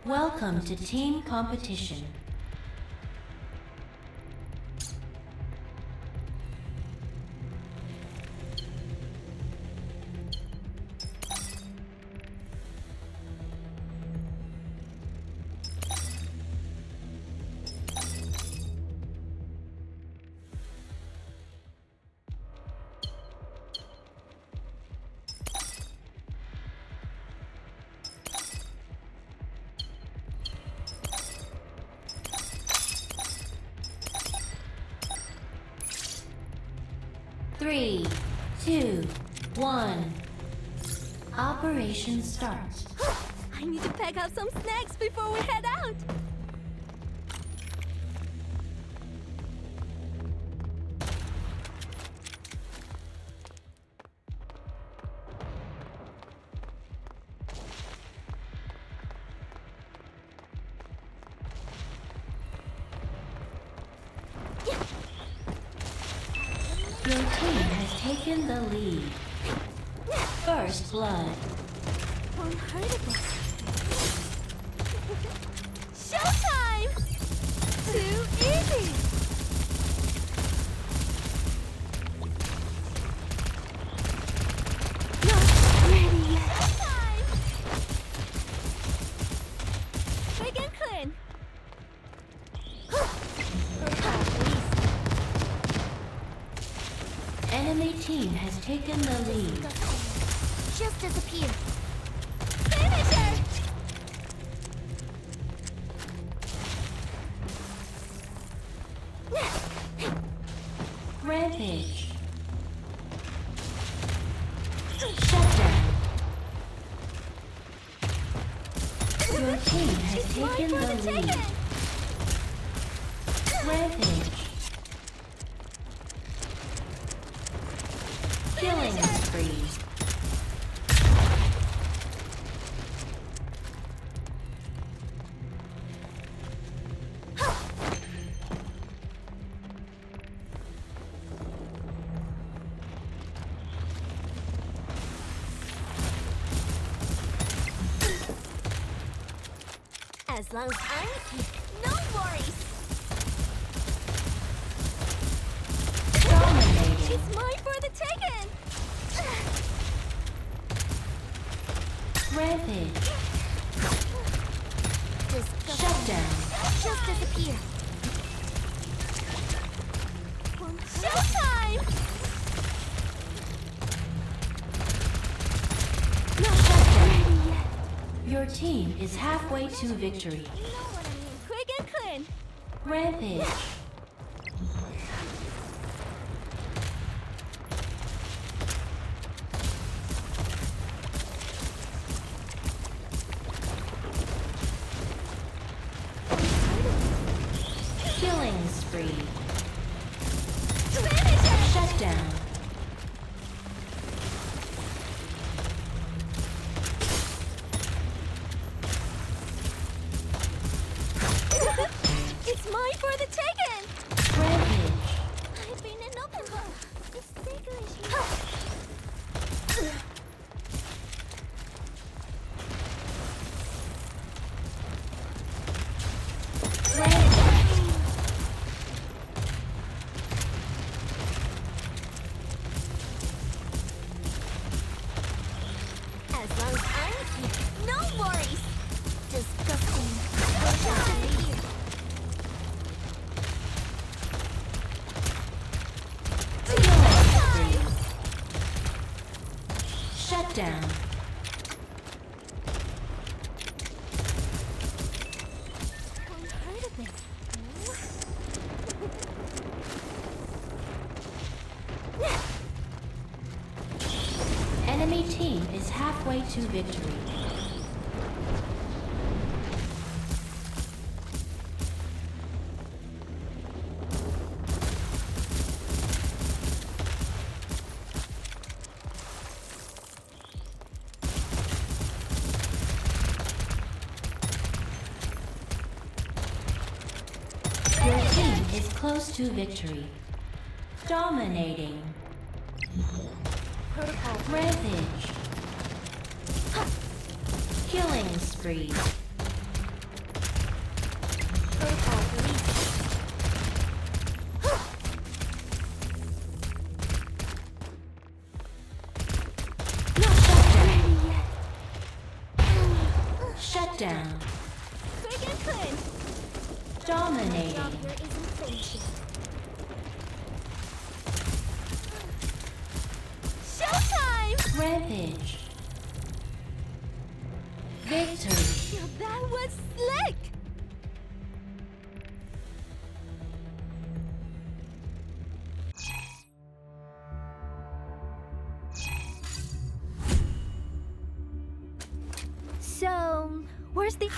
Welcome to team competition. Three, two, one. Operation start. I need to pack up some snacks before we head out. Your team has taken the lead. First blood. Unheardable. Showtime! Too easy! Not ready yet. Showtime! Quick and clean. Enemy team has taken the lead. Just disappear. Finisher! Rampage. Shut down. Your team has taken the lead. Rampage. Killing spree. As long as I'm here, no worries. Dominating. It's mine for the taking. Rampage. Shut down. Just disappear. Showtime! Shut down. Your team is halfway to victory. You know what I mean. Quick and clean. Rampage. Killing spree. Finisher! Shut down. It's mine for the taking. Rampage. I've been an open book. It's ticklish. Rampage. As long as I'm here, no worries. Disgusting. Disappear. Shut down. Unheard of it. Enemy team is halfway to victory. Your team is close to victory. Dominating. Protocol. Rampage. Killing spree. Shutdown. Quick and clean. Dominating. Job here isn't finished. Showtime! Rampage. Victory. Now that was slick! So, where's the...